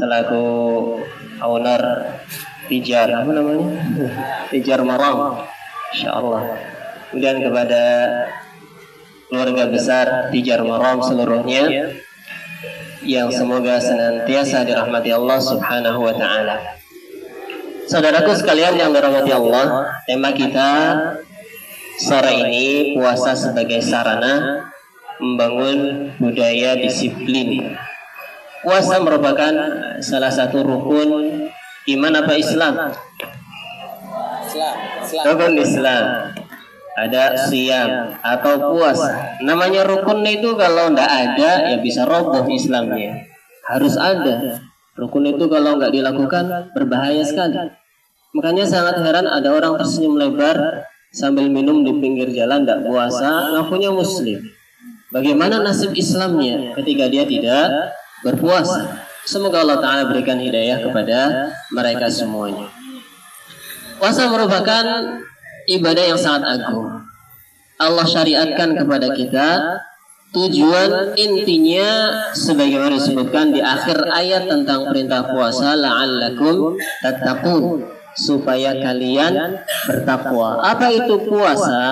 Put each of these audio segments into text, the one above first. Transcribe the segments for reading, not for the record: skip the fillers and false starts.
selaku owner Tijar, apa namanya? Tijar Maram, insyaallah. Kemudian kepada keluarga besar Tijar Maram seluruhnya, yang semoga senantiasa dirahmati Allah Subhanahu wa taala. Saudaraku sekalian yang dirahmati Allah, tema kita sore ini puasa sebagai sarana membangun budaya disiplin. Puasa merupakan salah satu rukun iman apa Islam? Rukun Islam. Ada siyam atau puasa. Namanya rukun itu kalau tidak ada ya bisa roboh Islamnya. Harus ada. Rukun itu kalau nggak dilakukan berbahaya sekali. Makanya sangat heran ada orang tersenyum lebar sambil minum di pinggir jalan tidak puasa, ngakunya muslim. Bagaimana nasib Islamnya ketika dia tidak berpuasa? Semoga Allah Ta'ala berikan hidayah kepada mereka semuanya. Puasa merupakan ibadah yang sangat agung. Allah syariatkan kepada kita. Tujuan intinya sebagaimana disebutkan di akhir ayat tentang perintah puasa, la'allakum tattaqun, supaya kalian bertakwa. Apa itu puasa?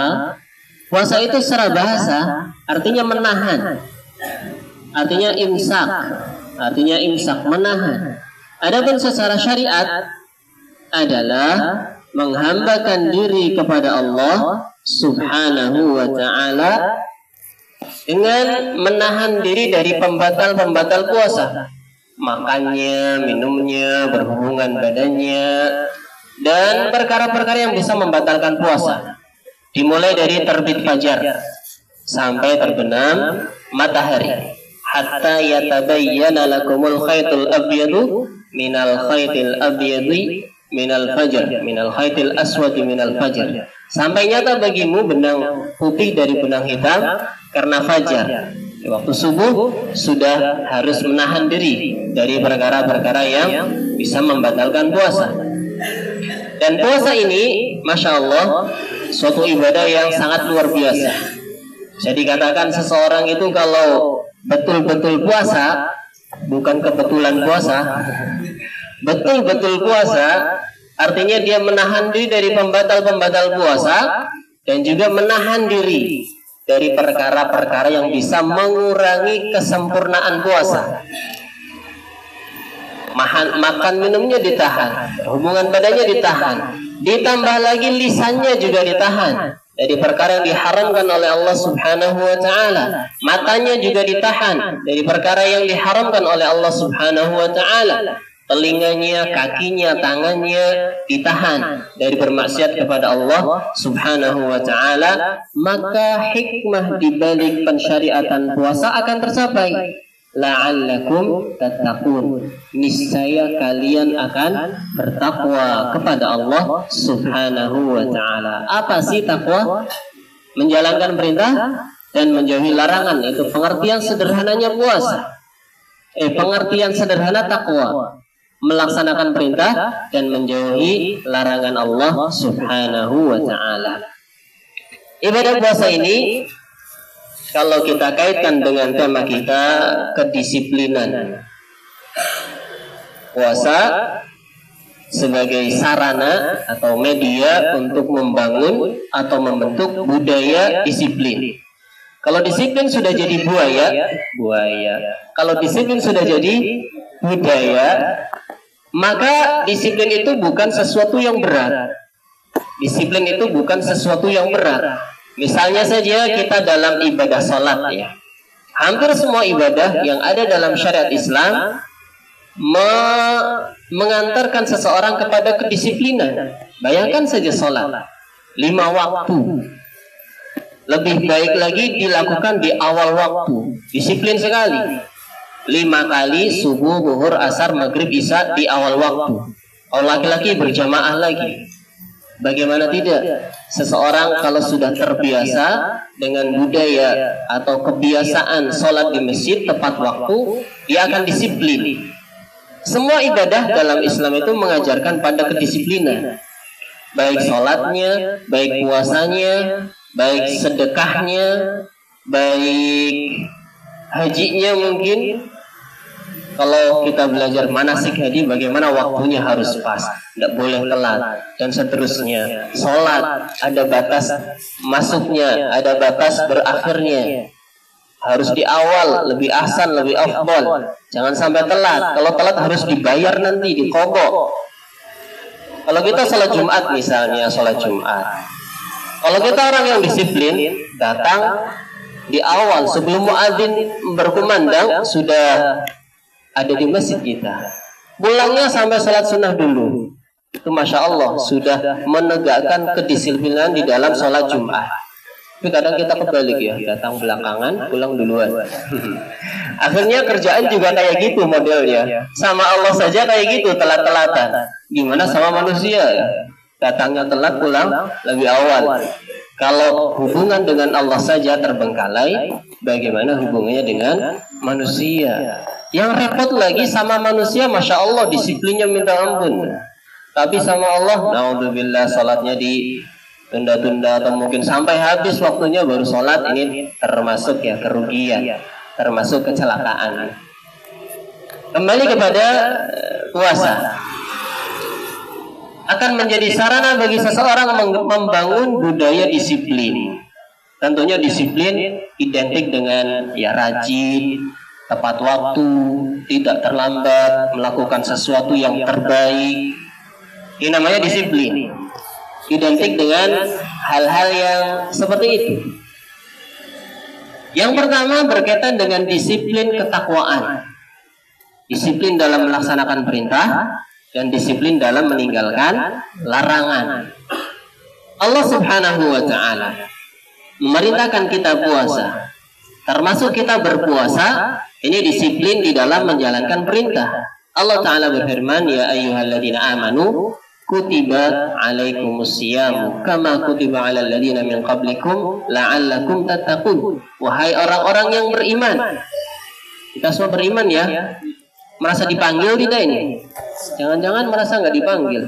Puasa itu secara bahasa artinya menahan. Artinya imsak. Artinya imsak, menahan. Adapun secara syariat adalah menghambakan diri kepada Allah Subhanahu wa ta'ala dengan menahan diri dari pembatal-pembatal puasa. Makannya, minumnya, berhubungan badannya, dan perkara-perkara yang bisa membatalkan puasa. Dimulai dari terbit fajar sampai terbenam matahari. Hatta yatabayyana lakumul khaytul abyadu minal khaytil abyadi minal fajr, minal khaytil aswadi minal fajr. Sampai nyata bagimu benang putih dari benang hitam karena fajar. Di waktu subuh sudah harus menahan diri dari perkara-perkara yang bisa membatalkan puasa. Dan puasa ini, Masya Allah, suatu ibadah yang sangat luar biasa. Bisa dikatakan seseorang itu kalau betul-betul puasa, bukan kebetulan puasa, betul-betul puasa, artinya dia menahan diri dari pembatal-pembatal puasa dan juga menahan diri dari perkara-perkara yang bisa mengurangi kesempurnaan puasa. Makan minumnya ditahan, hubungan badannya ditahan, ditambah lagi lisannya juga ditahan dari perkara yang diharamkan oleh Allah Subhanahu wa ta'ala. Matanya juga ditahan dari perkara yang diharamkan oleh Allah Subhanahu wa ta'ala. Telinganya, kakinya, tangannya ditahan dari bermaksiat kepada Allah Subhanahu wa ta'ala. Maka hikmah dibalik pensyariatan puasa akan tercapai. La'allakum tattaqun, niscaya kalian akan bertakwa kepada Allah Subhanahu wa ta'ala. Apa sih takwa? Menjalankan perintah dan menjauhi larangan. Itu pengertian sederhananya puasa. Pengertian sederhana takwa, melaksanakan perintah dan menjauhi larangan Allah Subhanahu wa ta'ala. Ibadah puasa ini, kalau kita kaitkan dengan tema kita, kedisiplinan. Puasa sebagai sarana atau media untuk membangun atau membentuk budaya disiplin. Kalau disiplin sudah jadi buaya. Kalau disiplin sudah jadi budaya, maka disiplin itu bukan sesuatu yang berat. Disiplin itu bukan sesuatu yang berat. Misalnya saja kita dalam ibadah salat ya. Hampir semua ibadah yang ada dalam syariat Islam mengantarkan seseorang kepada kedisiplinan. Bayangkan saja salat 5 waktu. Lebih baik lagi dilakukan di awal waktu. Disiplin sekali. 5 kali subuh, zuhur, asar, maghrib, isya di awal waktu. Kalau laki-laki berjamaah lagi. Bagaimana tidak? Seseorang kalau sudah terbiasa dengan budaya atau kebiasaan sholat di masjid tepat waktu, dia akan disiplin. Semua ibadah dalam Islam itu mengajarkan pada kedisiplinan. Baik sholatnya, baik puasanya, baik sedekahnya, baik hajinya mungkin, Kalau kita belajar manasik haji, bagaimana waktunya harus pas, tidak boleh telat, dan seterusnya. Sholat ada batas masuknya, ada batas berakhirnya. Harus di awal, lebih ahsan, lebih afdal. Jangan sampai telat. Kalau telat harus dibayar nanti, dikobok. Kalau kita sholat Jumat misalnya, sholat Jumat. Kalau kita orang yang disiplin, datang di awal sebelum muadzin berkumandang sudah ada di masjid kita. Pulangnya sampai sholat sunnah dulu. Itu Masya Allah sudah menegakkan kedisiplinan di dalam sholat Jumat. Tapi kadang kita kebalik ya, datang belakangan, pulang duluan. Akhirnya kerjaan juga kayak gitu modelnya. Sama Allah saja kayak gitu, telat-telatan. Gimana sama manusia ya? Datangnya telat, pulang lebih awal. Kalau hubungan dengan Allah saja terbengkalai, bagaimana hubungannya dengan manusia? Yang repot lagi sama manusia, Masya Allah disiplinnya minta ampun. Tapi sama Allah, naudzubillah, salatnya ditunda-tunda atau mungkin sampai habis waktunya baru salat. Ini termasuk ya kerugian, termasuk kecelakaan. Kembali kepada puasa, akan menjadi sarana bagi seseorang membangun budaya disiplin. Tentunya disiplin identik dengan ya rajin, tepat waktu, tidak terlambat, melakukan sesuatu yang terbaik. Ini namanya disiplin. Identik dengan hal-hal yang seperti itu. Yang pertama berkaitan dengan disiplin ketakwaan. Disiplin dalam melaksanakan perintah dan disiplin dalam meninggalkan larangan. Allah Subhanahu wa ta'ala memerintahkan kita puasa. Termasuk kita berpuasa, ini disiplin di dalam menjalankan perintah. Allah Ta'ala berfirman, ya ayyuhalladzina amanu kutiba alaikumusiyam kama kutiba alal ladzina min qablikum la'allakum tattaqun. Wahai orang-orang yang beriman. Kita semua beriman ya. Merasa dipanggil tidak ini? Jangan-jangan merasa nggak dipanggil.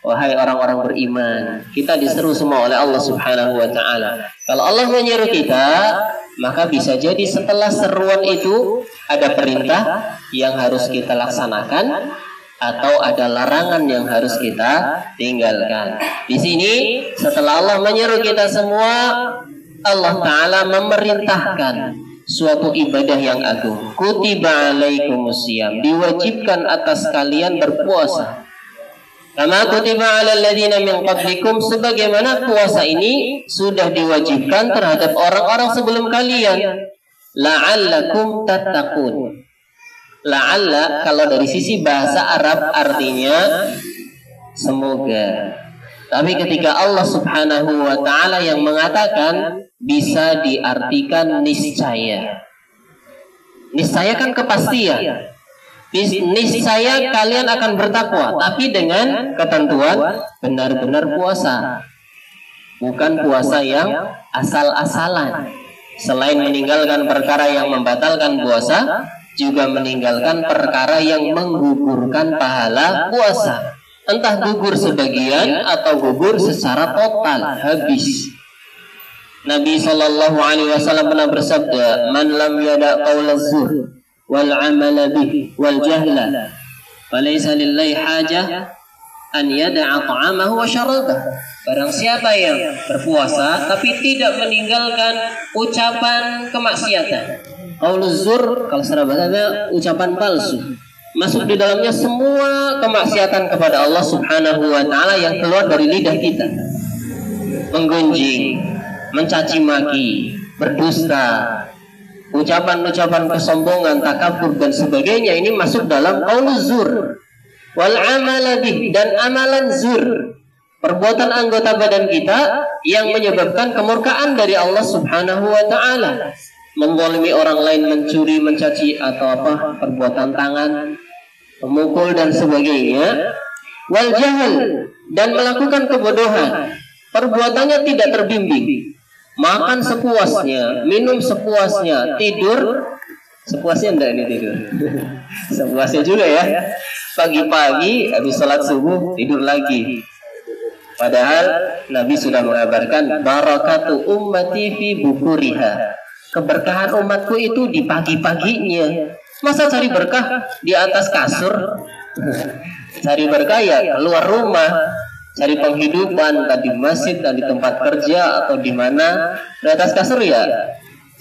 Wahai orang-orang beriman, kita diseru semua oleh Allah Subhanahu wa ta'ala. Kalau Allah menyeru kita, maka bisa jadi setelah seruan itu ada perintah yang harus kita laksanakan atau ada larangan yang harus kita tinggalkan. Di sini setelah Allah menyeru kita semua, Allah Ta'ala memerintahkan suatu ibadah yang agung. Kutiba alaikumusiyam, diwajibkan atas kalian berpuasa. Kama kutiba alal ladzina min qablikum, sebagaimana puasa ini sudah diwajibkan terhadap orang-orang sebelum kalian. La'allakum tattaqun. La'alla kalau dari sisi bahasa Arab artinya semoga. Tapi ketika Allah Subhanahu wa ta'ala yang mengatakan, bisa diartikan niscaya. Niscaya kan kepastian. Niscaya kalian akan bertakwa, tapi dengan ketentuan benar-benar puasa, bukan puasa yang asal-asalan. Selain meninggalkan perkara yang membatalkan puasa, juga meninggalkan perkara yang menggugurkan pahala puasa. Entah gugur sebagian atau gugur secara total, habis. Nabi SAW pernah bersabda, man lam yada' qawla zur wal amala bih wal jahla falaysa lillahi hajah an yada'a ta'amahu wa syarabah. Barang siapa yang berpuasa tapi tidak meninggalkan ucapan kemaksiatan, qauluz zur, kalau secara bahasa ucapan palsu, masuk di dalamnya semua kemaksiatan kepada Allah Subhanahu wa ta'ala yang keluar dari lidah kita. Menggunjing, mencaci maki, berdusta, ucapan-ucapan kesombongan, takabur dan sebagainya, ini masuk dalam qauluz zur. Wal amala bih, dan amalan zur, perbuatan anggota badan kita yang menyebabkan kemurkaan dari Allah Subhanahu wa ta'ala. Menzalimi orang lain, mencuri, mencaci atau apa, perbuatan tangan, memukul dan sebagainya. Wal jahal, dan melakukan kebodohan, perbuatannya tidak terbimbing. Makan sepuasnya, minum sepuasnya, tidur sepuasnya, enggak ini tidur. Sepuasnya juga ya. Pagi-pagi habis sholat subuh tidur lagi. Padahal Nabi sudah mengabarkan barakatu ummati fi bukuriha. Keberkahan umatku itu di pagi-paginya. Masa cari berkah di atas kasur? Cari berkah ya keluar rumah, cari penghidupan, tadi masjid, tadi tempat kerja atau di mana. Di atas kasur ya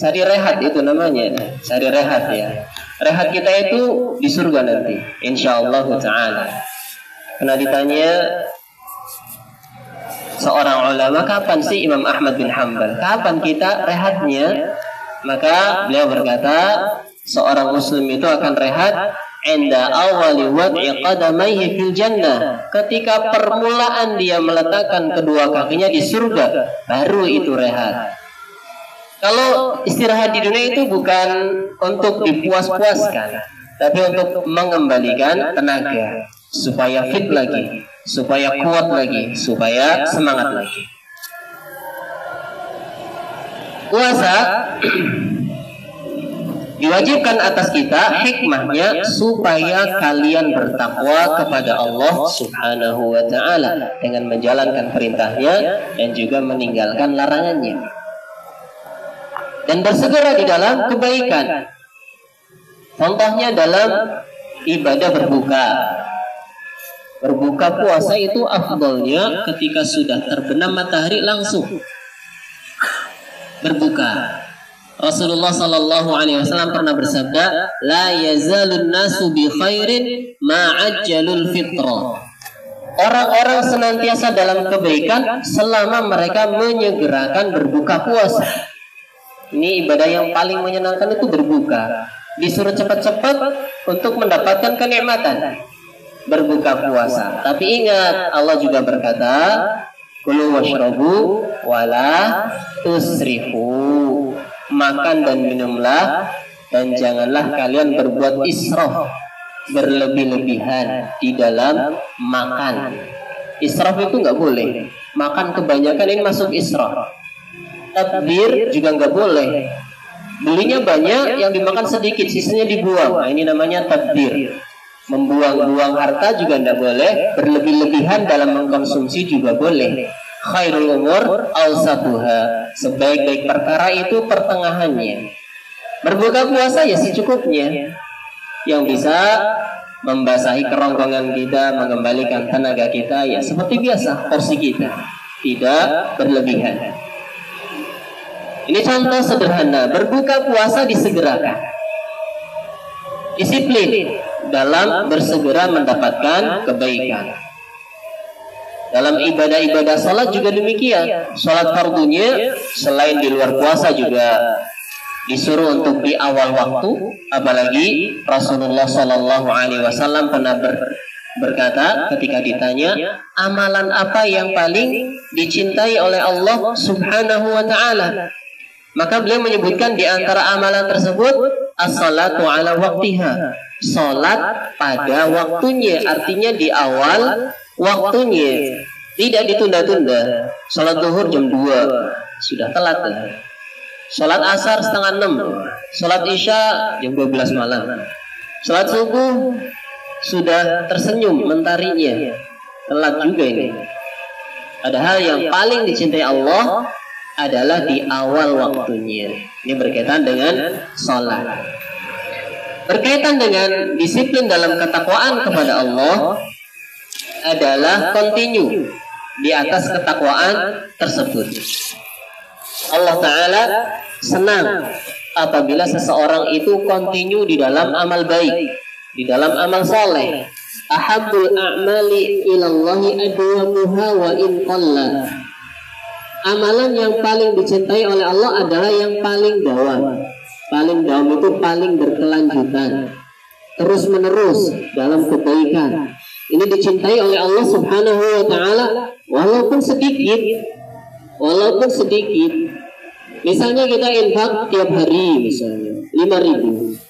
cari rehat, itu namanya cari rehat ya. Rehat kita itu di surga nanti, insyaallah ta'ala. Karena ditanya seorang ulama, kapan sih Imam Ahmad bin Hanbal, kapan kita rehatnya? Maka beliau berkata, seorang muslim itu akan rehat inda awali wad'i qadamaihi fil jannah, ketika permulaan dia meletakkan kedua kakinya di surga, baru itu rehat. Kalau istirahat di dunia itu bukan untuk dipuas-puaskan, tapi untuk mengembalikan tenaga, supaya fit lagi, supaya kuat lagi, supaya semangat lagi. Puasa diwajibkan atas kita, hikmahnya supaya kalian bertakwa kepada Allah Subhanahu wa ta'ala dengan menjalankan perintahnya dan juga meninggalkan larangannya, dan bersegera di dalam kebaikan. Contohnya dalam ibadah berbuka. Berbuka puasa itu afdalnya ketika sudah terbenam matahari langsung berbuka. Rasulullah sallallahu alaihi wasallam pernah bersabda, la yazalun nasu bi khairin ma'ajjalul fitrah. Orang-orang senantiasa dalam kebaikan selama mereka menyegerakan berbuka puasa. Ini ibadah yang paling menyenangkan itu berbuka. Disuruh cepat-cepat untuk mendapatkan kenikmatan berbuka puasa. Tapi ingat, Allah juga berkata, kulu washrabu wala tusrifu. Makan dan minumlah, dan janganlah kalian berbuat israf, berlebih-lebihan di dalam makan. Israf itu nggak boleh. Makan kebanyakan ini masuk israf. Tabdir juga nggak boleh. Belinya banyak, yang dimakan sedikit, sisanya dibuang. Nah, ini namanya tabdir. Membuang-buang harta juga nggak boleh. Berlebih-lebihan dalam mengkonsumsi juga boleh. Khairul umur awsatuha. Sebaik-baik perkara itu pertengahannya. Berbuka puasa ya secukupnya, yang bisa membasahi kerongkongan kita, mengembalikan tenaga kita ya seperti biasa, porsi kita, tidak berlebihan. Ini contoh sederhana, berbuka puasa disegerakan. Disiplin dalam bersegera mendapatkan kebaikan. Dalam ibadah-ibadah salat juga demikian. Salat fardunya selain di luar puasa juga disuruh untuk di awal waktu. Apalagi Rasulullah Shallallahu Alaihi Wasallam pernah berkata ketika ditanya, amalan apa yang paling dicintai oleh Allah Subhanahu Wa Taala? Maka beliau menyebutkan di antara amalan tersebut as-salatu ala waktiha, salat pada waktunya, artinya di awal waktunya, tidak ditunda-tunda. Salat zuhur jam 2 sudah telat ya. Salat asar setengah 6, salat isya jam 12 malam, salat subuh sudah tersenyum mentarinya, telat juga ini. Padahal yang paling dicintai Allah adalah di awal waktunya. Ini berkaitan dengan salat, berkaitan dengan disiplin dalam ketakwaan kepada Allah, adalah continue di atas ketakwaan tersebut. Allah Ta'ala senang apabila seseorang itu continue di dalam amal baik, di dalam amal soleh. Ahabbul a'mali ilallahi adwamuha wa in qalla. Amalan yang paling dicintai oleh Allah adalah yang paling dawam. Paling dawam itu paling berkelanjutan, terus menerus dalam kebaikan. Ini dicintai oleh Allah Subhanahu wa Ta'ala walaupun sedikit. Walaupun sedikit. Misalnya kita infak tiap hari, misalnya 5.000,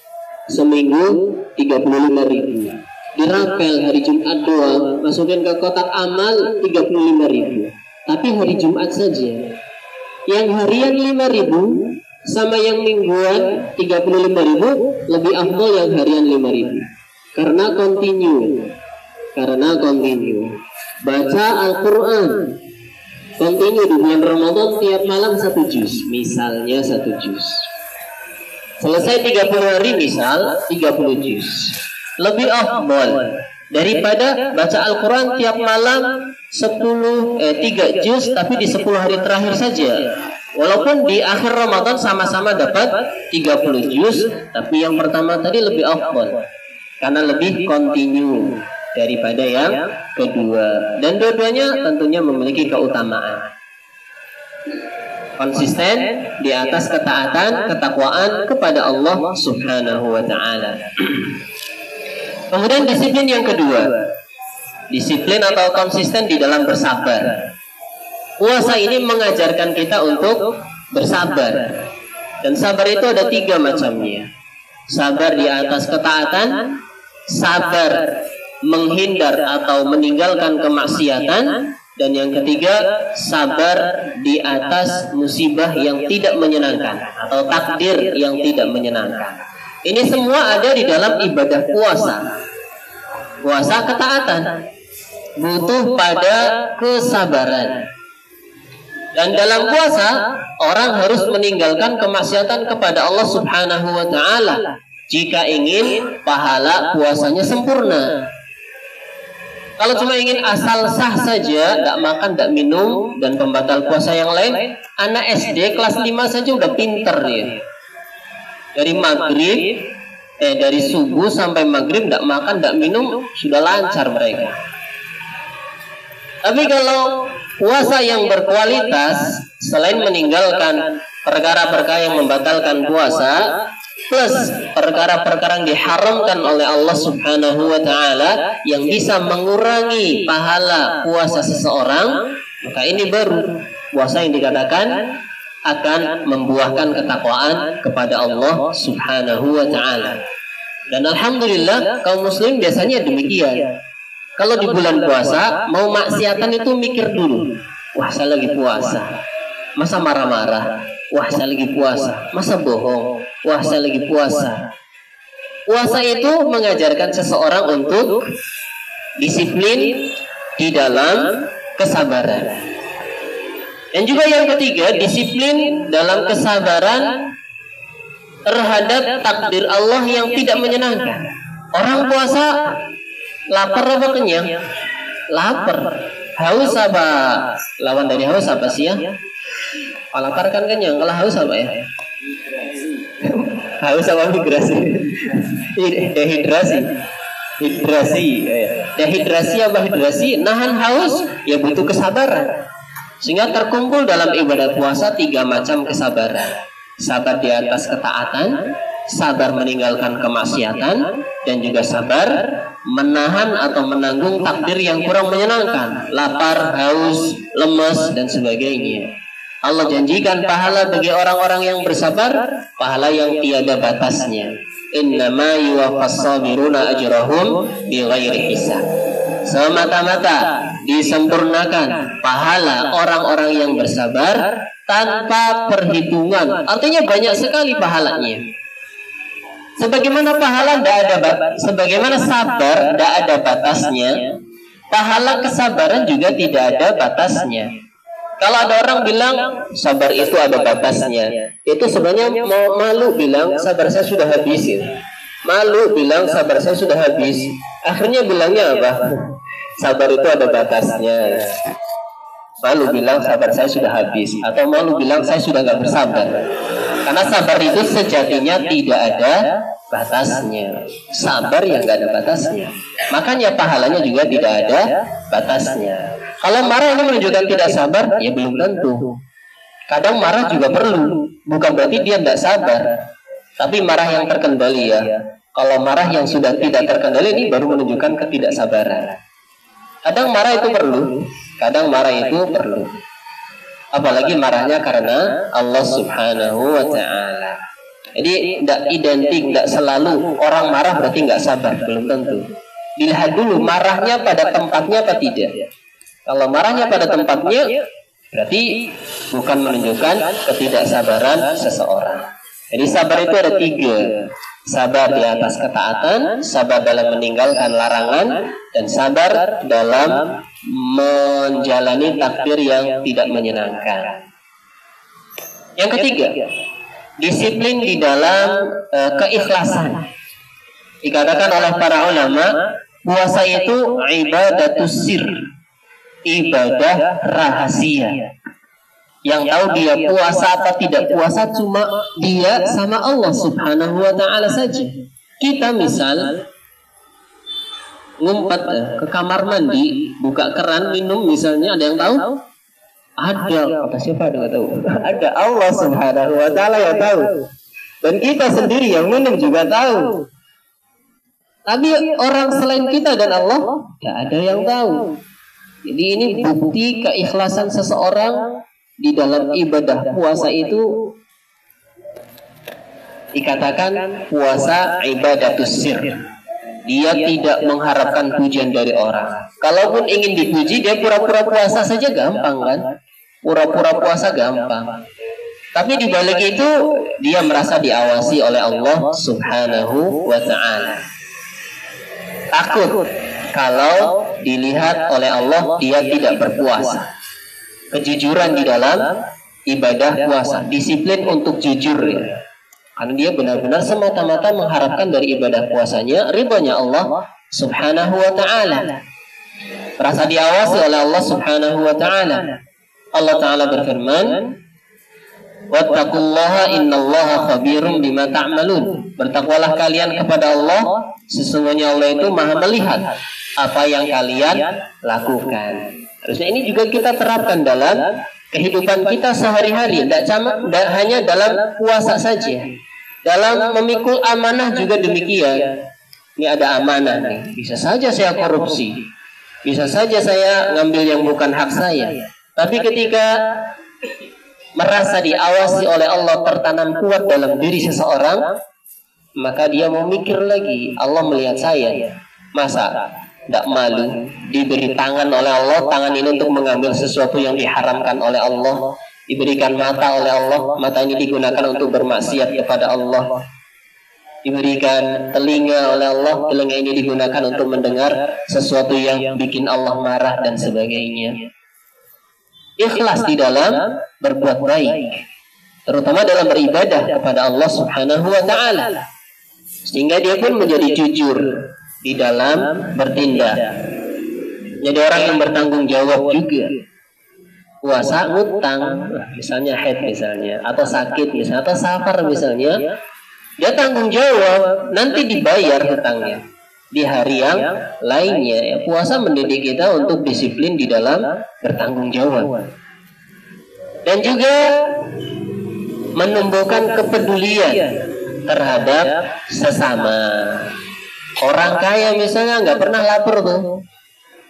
seminggu 35.000. Dirapel hari Jumat doang, masukin ke kotak amal 35.000. Tapi hari Jumat saja. Yang harian 5.000 sama yang mingguan 35.000 lebih afdal yang harian 5.000. Karena continue. Baca Al-Quran continue di bulan Ramadan tiap malam 1 juz, misalnya 1 juz. Selesai 30 hari misal 30 juz. Lebih afdal daripada baca Al-Quran tiap malam 3 juz tapi di 10 hari terakhir saja. Walaupun di akhir Ramadan sama-sama dapat 30 juz, tapi yang pertama tadi lebih afdal karena lebih kontinu daripada yang kedua. Dan dua-duanya tentunya memiliki keutamaan. Konsisten di atas ketaatan, ketakwaan kepada Allah Subhanahu wa ta'ala. Kemudian disiplin yang kedua, disiplin atau konsisten di dalam bersabar. Puasa ini mengajarkan kita untuk bersabar. Dan sabar itu ada 3 macamnya. Sabar di atas ketaatan, sabar menghindar atau meninggalkan kemaksiatan, dan yang ketiga, sabar di atas musibah yang tidak menyenangkan atau takdir yang tidak menyenangkan. Ini semua ada di dalam ibadah puasa. Puasa ketaatan butuh pada kesabaran. Dan dalam puasa orang harus meninggalkan kemaksiatan kepada Allah Subhanahu wa ta'ala jika ingin pahala puasanya sempurna. Kalau cuma ingin asal sah saja, tidak makan, tidak minum, dan pembatal puasa yang lain, anak SD kelas 5 saja udah pinter dia. Dari subuh sampai maghrib tidak makan, tidak minum, sudah lancar mereka. Tapi kalau puasa yang berkualitas, selain meninggalkan perkara-perkara yang membatalkan puasa, plus perkara-perkara yang diharamkan oleh Allah Subhanahu wa ta'ala yang bisa mengurangi pahala puasa seseorang, maka ini baru puasa yang dikatakan akan membuahkan ketakwaan kepada Allah Subhanahu wa ta'ala. Dan alhamdulillah kaum muslim biasanya demikian. Kalau di bulan puasa mau maksiatan itu mikir dulu. Wah, saya lagi puasa. Masa marah-marah? Wah, saya lagi puasa. Masa bohong? Wah, saya lagi puasa. Puasa itu mengajarkan seseorang untuk disiplin di dalam kesabaran. Dan juga yang ketiga, disiplin dalam kesabaran terhadap takdir Allah yang tidak menyenangkan. Orang puasa lapar apa kenyang? Lapar. Haus apa? Lawan dari haus apa sih ya? Kalau lapar kan kenyang, kalau haus apa ya? Haus apa migrasi? Dehidrasi. Dehidrasi apa hidrasi? Nahan haus ya butuh kesabaran. Sehingga terkumpul dalam ibadah puasa 3 macam kesabaran. Sabar di atas ketaatan, sabar meninggalkan kemaksiatan, dan juga sabar menahan atau menanggung takdir yang kurang menyenangkan, lapar, haus, lemes, dan sebagainya. Allah janjikan pahala bagi orang-orang yang bersabar, pahala yang tiada batasnya. Innama yuwaffas sabiruna ajrahum bighairi hisab. Semata-mata disempurnakan pahala orang-orang yang bersabar tanpa perhitungan. Artinya banyak sekali pahalanya. Sebagaimana pahala sebagaimana sabar tidak ada batasnya, pahala kesabaran juga tidak ada batasnya. Kalau ada orang bilang sabar itu ada batasnya, itu sebenarnya mau malu bilang sabar saya sudah habis. Malu bilang sabar saya sudah habis. Akhirnya bilangnya apa? Sabar itu ada batasnya. Malu bilang sabar saya sudah habis, atau malu bilang saya sudah gak bersabar. Karena sabar itu sejatinya tidak ada batasnya. Sabar yang gak ada batasnya. Makanya pahalanya juga tidak ada batasnya. Kalau marah ini menunjukkan tidak sabar, ya belum tentu. Kadang marah juga perlu, bukan berarti dia tidak sabar. Tapi marah yang terkendali ya. Kalau marah yang sudah tidak terkendali ini baru menunjukkan ketidaksabaran. Kadang marah itu perlu, kadang marah itu perlu. Apalagi marahnya karena Allah Subhanahu wa ta'ala. Jadi tidak identik, tidak selalu orang marah berarti nggak sabar, belum tentu. Dilihat dulu marahnya pada tempatnya apa tidak. Kalau marahnya pada tempatnya, berarti bukan menunjukkan ketidaksabaran seseorang. Jadi sabar itu ada 3. Sabar di atas ketaatan, sabar dalam meninggalkan larangan, dan sabar dalam menjalani takdir yang tidak menyenangkan. Yang ketiga, disiplin di dalam keikhlasan. Dikatakan oleh para ulama, puasa itu ibadatus sir, ibadah rahasia. Yang tahu dia puasa apa tidak puasa cuma dia sama Allah Subhanahu wa ta'ala saja. Kita misal ngumpat ke kamar mandi, buka keran minum misalnya, ada yang tahu? Ada. Kata siapa ada nggak tahu? Ada, Allah Subhanahu wa ta'ala yang tahu. Dan kita sendiri yang minum juga tahu. Tapi orang selain kita dan Allah tidak ada yang tahu. Jadi ini bukti keikhlasan seseorang di dalam ibadah puasa itu. Dikatakan puasa ibadatus sir. Dia tidak mengharapkan pujian dari orang. Kalaupun ingin dipuji, dia pura-pura puasa saja gampang kan? Pura-pura puasa gampang. Tapi di balik itu dia merasa diawasi oleh Allah Subhanahu wa ta'ala. Takut kalau dilihat oleh Allah dia tidak berpuasa. Kejujuran di dalam ibadah puasa, disiplin untuk jujur ya. Karena dia benar-benar semata-mata mengharapkan dari ibadah puasanya ridhonya Allah Subhanahu wa ta'ala. Merasa diawasi oleh Allah Subhanahu wa ta'ala. Allah ta'ala berfirman, wattaqullaha innallaha khabirum bima ta'malun. Bertakwalah kalian kepada Allah, sesungguhnya Allah itu maha melihat apa yang kalian lakukan. Harusnya ini juga kita terapkan dalam kehidupan kita sehari-hari, tidak hanya dalam puasa saja. Dalam memikul amanah juga demikian. Ini ada amanah nih, bisa saja saya korupsi, bisa saja saya ngambil yang bukan hak saya. Tapi ketika merasa diawasi oleh Allah tertanam kuat dalam diri seseorang, maka dia mau mikir lagi, Allah melihat saya, masa tidak malu diberi tangan oleh Allah, tangan ini untuk mengambil sesuatu yang diharamkan oleh Allah. Diberikan mata oleh Allah, mata ini digunakan untuk bermaksiat kepada Allah. Diberikan telinga oleh Allah, telinga ini digunakan untuk mendengar sesuatu yang bikin Allah marah dan sebagainya. Ikhlas di dalam berbuat baik, terutama dalam beribadah kepada Allah Subhanahu wa ta'ala, sehingga dia pun menjadi jujur di dalam bertindak. Jadi orang yang bertanggung jawab juga. Puasa ngutang, misalnya haid misalnya, atau sakit misalnya, atau safar misalnya, dia tanggung jawab, nanti dibayar hutangnya di hari yang lainnya. Ya, puasa mendidik kita untuk disiplin di dalam bertanggung jawab, dan juga menumbuhkan kepedulian terhadap sesama. Orang kaya misalnya nggak pernah lapar tuh.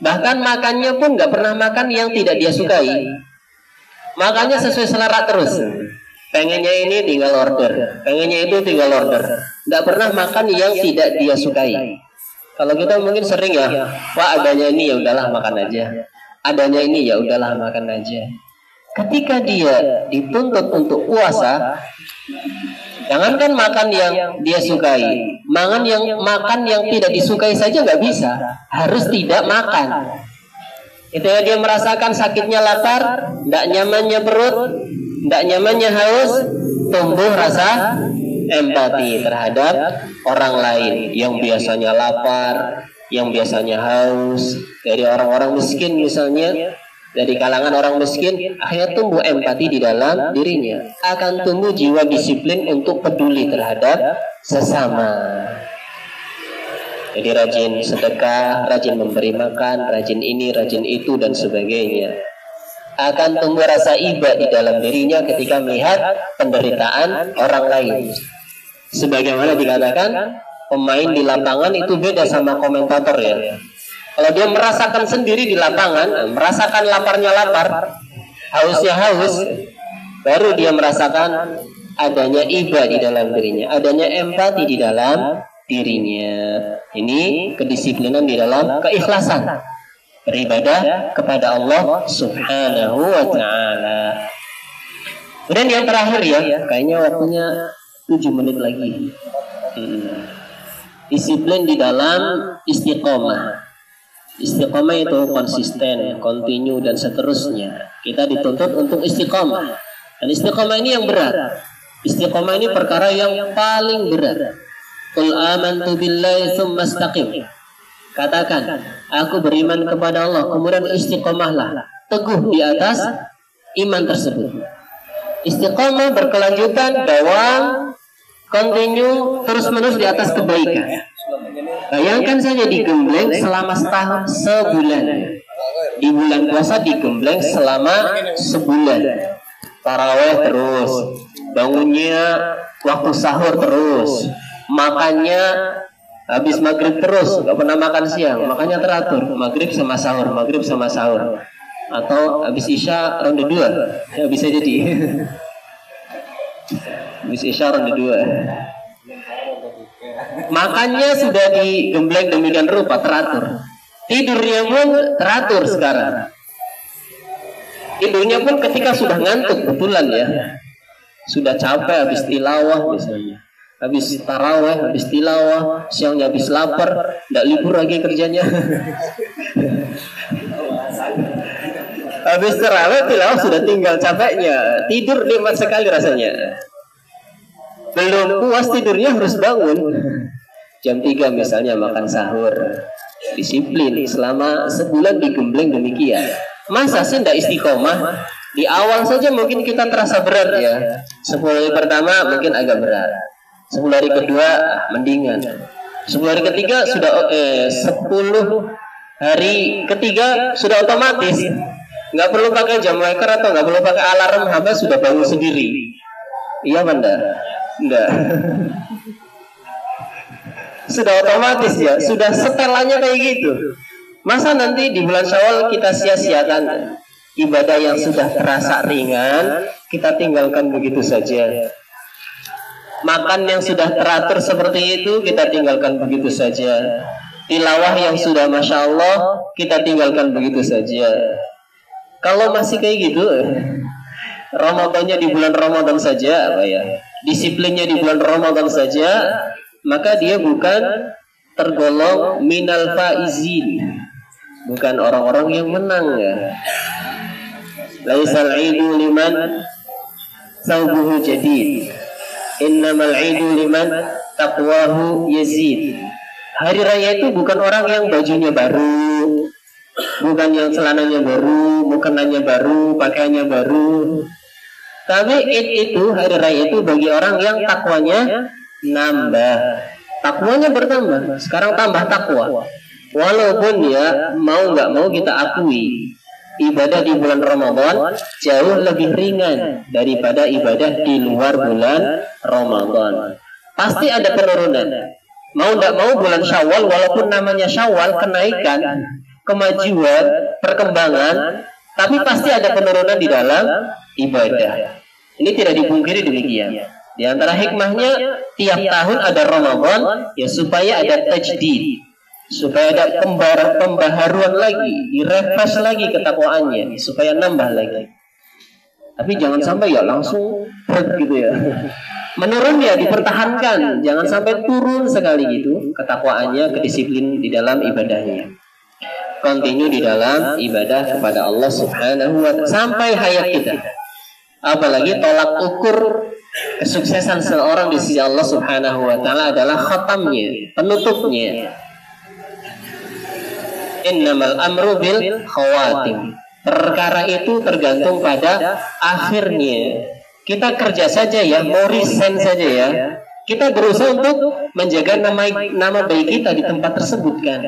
Bahkan makannya pun nggak pernah makan yang tidak dia sukai. Makannya sesuai selera terus. Pengennya ini tinggal order, pengennya itu tinggal order. Nggak pernah makan yang tidak dia sukai. Kalau kita mungkin sering ya, wah adanya ini ya udahlah makan aja. Adanya ini ya udahlah makan aja. Ketika dia dituntut untuk puasa, jangankan makan yang dia sukai, makan yang tidak disukai saja nggak bisa, harus tidak makan. Itu ya, dia merasakan sakitnya lapar, tidak nyamannya perut, tidak nyamannya haus, tumbuh rasa empati terhadap orang lain yang biasanya lapar, yang biasanya haus, dari orang-orang miskin misalnya. Dari kalangan orang miskin, akhirnya tumbuh empati di dalam dirinya. Akan tumbuh jiwa disiplin untuk peduli terhadap sesama. Jadi rajin sedekah, rajin memberi makan, rajin ini, rajin itu, dan sebagainya. Akan tumbuh rasa iba di dalam dirinya ketika melihat penderitaan orang lain. Sebagaimana dikatakan, pemain di lapangan itu beda sama komentator ya. Kalau dia merasakan sendiri di lapangan, merasakan laparnya lapar, hausnya haus, baru dia merasakan adanya iba di dalam dirinya, adanya empati di dalam dirinya. Ini kedisiplinan di dalam keikhlasan beribadah kepada Allah Subhanahu wa ta'ala. Kemudian yang terakhir ya, kayaknya waktunya 7 menit lagi. Disiplin di dalam istiqomah. Istiqomah itu konsisten, kontinu, dan seterusnya. Kita dituntut untuk istiqomah. Dan istiqomah ini yang berat. Istiqomah ini perkara yang paling berat. Qul amantu billahi tsumma istaqim. Katakan, aku beriman kepada Allah, kemudian istiqomahlah, teguh di atas iman tersebut. Istiqomah berkelanjutan, dawam, continue, terus-menerus di atas kebaikan. Bayangkan saja digembleng selama setahun, sebulan. Di bulan puasa digembleng selama sebulan. Taraweh terus, bangunnya waktu sahur terus, makannya habis maghrib terus, nggak pernah makan siang, makanya teratur, maghrib sama sahur, atau habis isya ronde 2, ya bisa jadi. Habis isya ronde 2. Makannya sudah digembleng demikian rupa, teratur. Tidurnya pun teratur sekarang. Tidurnya pun ketika sudah ngantuk, betulan ya, sudah capek habis tilawah misalnya, habis taraweh, habis tilawah, siangnya habis lapar, tidak libur lagi kerjanya. Habis taraweh, tilawah sudah tinggal capeknya, tidur nikmat sekali rasanya. Belum puas tidurnya harus bangun jam 3 misalnya makan sahur. Disiplin selama sebulan digembleng demikian. Masa sih tidak istiqomah? Di awal saja mungkin kita terasa berat ya. 10 hari pertama mungkin agak berat. 10 hari kedua mendingan. 10 hari ketiga sudah 10 hari ketiga sudah otomatis. Nggak perlu pakai jam waker atau nggak perlu pakai alarm, hamba sudah bangun sendiri. Iya Banda? Enggak. Sudah otomatis ya, sudah setelannya kayak gitu. Masa nanti di bulan Syawal kita sia-siakan ibadah yang sudah terasa ringan, kita tinggalkan begitu saja. Makan yang sudah teratur seperti itu kita tinggalkan begitu saja. Tilawah yang sudah Masya Allah kita tinggalkan begitu saja. Kalau masih kayak gitu, Ramadannya di bulan Ramadan saja, apa ya? Disiplinnya di bulan Ramadan saja, maka dia bukan tergolong minal faizin, bukan orang-orang yang menang ya. Laisal idu liman thawbuhu jadid, innamal idu liman taqwahu yazid. Hari raya itu bukan orang yang bajunya baru, bukan yang celananya baru, mukenanya baru, pakaiannya baru. Tapi itu hari raya itu bagi orang yang takwanya nambah, takwanya bertambah. Sekarang tambah takwa. Walaupun ya mau nggak mau kita akui, ibadah di bulan Ramadan jauh lebih ringan daripada ibadah di luar bulan Ramadan. Pasti ada penurunan. Mau nggak mau bulan Syawal, walaupun namanya Syawal, kenaikan, kemajuan, perkembangan, tapi pasti ada penurunan di dalam ibadah. Ini tidak dipungkiri demikian. Di antara hikmahnya tiap tahun ada Ramadan ya supaya ada tajdid, supaya ada pembaharuan lagi, direfresh lagi ketakwaannya, supaya nambah lagi. Tapi jangan sampai ya langsung gitu ya. Menurun ya dipertahankan, jangan sampai turun sekali gitu ketakwaannya, kedisiplin di dalam ibadahnya. Continue di dalam ibadah kepada Allah Subhanahu wa ta'ala sampai hayat kita. Apalagi tolak ukur kesuksesan seorang di sisi Allah Subhanahu wa ta'ala adalah khatamnya, penutupnya. Innamal amru bil khawatim. Perkara itu tergantung pada akhirnya. Kita kerja saja ya, mau resign saja ya. Kita berusaha untuk menjaga nama baik kita di tempat tersebut kan.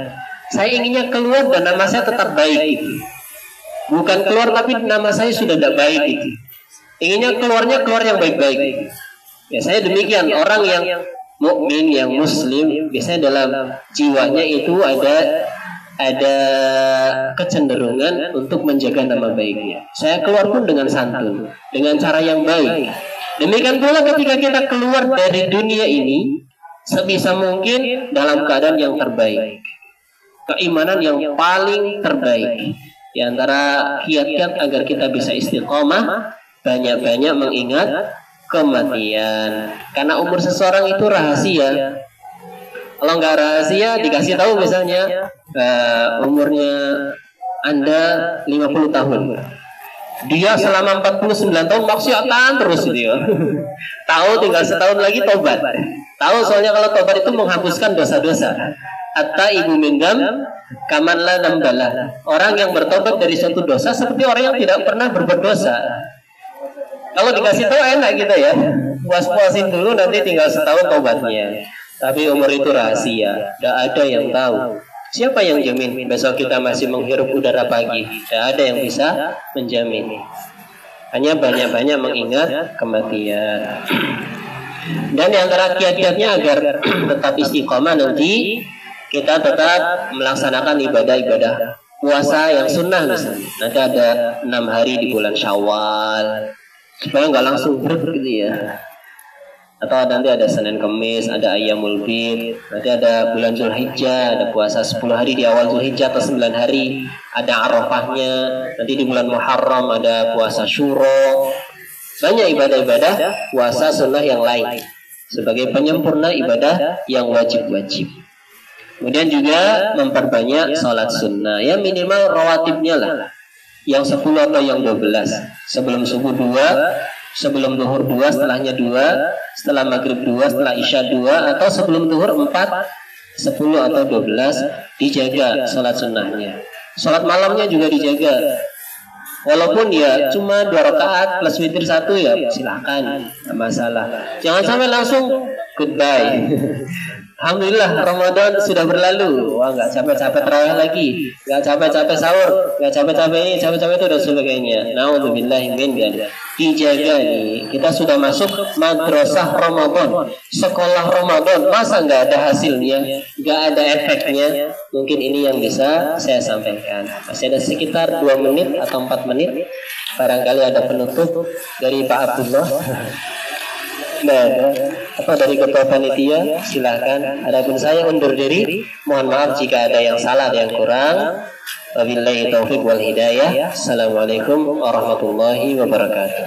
Saya inginnya keluar dan nama saya tetap baik itu. Bukan keluar tapi nama saya sudah tidak baik itu. Inginnya keluar yang baik-baik. Ya saya demikian, orang yang mukmin, yang muslim, biasanya dalam jiwanya itu ada kecenderungan untuk menjaga nama baiknya. Saya keluar pun dengan santun, dengan cara yang baik. Demikian pula ketika kita keluar dari dunia ini, sebisa mungkin dalam keadaan yang terbaik, keimanan yang paling terbaik. Di antara kiat-kiat agar kita bisa istiqomah, banyak-banyak mengingat kematian. Karena umur seseorang itu rahasia. Kalau nggak rahasia, dikasih tahu misalnya umurnya Anda 50 tahun. Dia selama 49 tahun maksiatan terus gitu ya. Tahu tinggal setahun lagi tobat. Tahu soalnya kalau tobat itu menghapuskan dosa-dosa. Atta ibu mendam kaman la nambala. Orang yang bertobat dari suatu dosa seperti orang yang tidak pernah berbuat dosa. Kalau dikasih tahu enak gitu ya. Puas-puasin dulu nanti tinggal setahun tobatnya. Tapi umur itu rahasia. Tidak ada yang tahu. Siapa yang jamin besok kita masih menghirup udara pagi? Tidak ada yang bisa menjamin. Hanya banyak-banyak mengingat kematian. Dan yang terakhir kiatnya agar tetap istiqomah nanti kita tetap melaksanakan ibadah-ibadah puasa yang sunnah misalnya. Nanti ada 6 hari di bulan Syawal supaya nggak langsung gitu ya. Atau nanti ada Senin Kemis, ada Ayyamul Bid, nanti ada bulan Zulhijjah, ada puasa 10 hari di awal Zulhijjah atau 9 hari, ada Arafahnya, nanti di bulan Muharram ada puasa Syuro. Banyak ibadah-ibadah puasa sunnah yang lain sebagai penyempurna ibadah yang wajib-wajib. Kemudian juga memperbanyak sholat sunnah, ya minimal rawatibnya lah, yang 10 atau yang 12. Sebelum subuh 2, sebelum duhur 2, setelahnya 2, setelah maghrib 2, setelah isya 2, atau sebelum duhur 4, 10 atau 12, dijaga sholat sunnahnya. Sholat malamnya juga dijaga. Walaupun ya cuma 2 rakaat plus witir 1 ya silakan, tidak masalah. Jangan sampai langsung goodbye. Alhamdulillah Ramadan sudah berlalu. Wah, nggak capek-capek terawih lagi, nggak capek-capek sahur, nggak capek-capek ini, capek-capek itu dan sebagainya. Nauzubillahi min dzalik. Dijaga nih. Kita sudah masuk madrasah Ramadan, sekolah Ramadan. Masa nggak ada hasilnya, nggak ada efeknya? Mungkin ini yang bisa saya sampaikan. Masih ada sekitar 2 menit atau 4 menit. Barangkali ada penutup dari Pak Abdullah. Nah, apa dari ketua panitia silahkan. Adapun saya undur diri. Mohon maaf jika ada yang salah, ada yang kurang. Wabillahi taufiq wal hidayah. Assalamualaikum warahmatullahi wabarakatuh.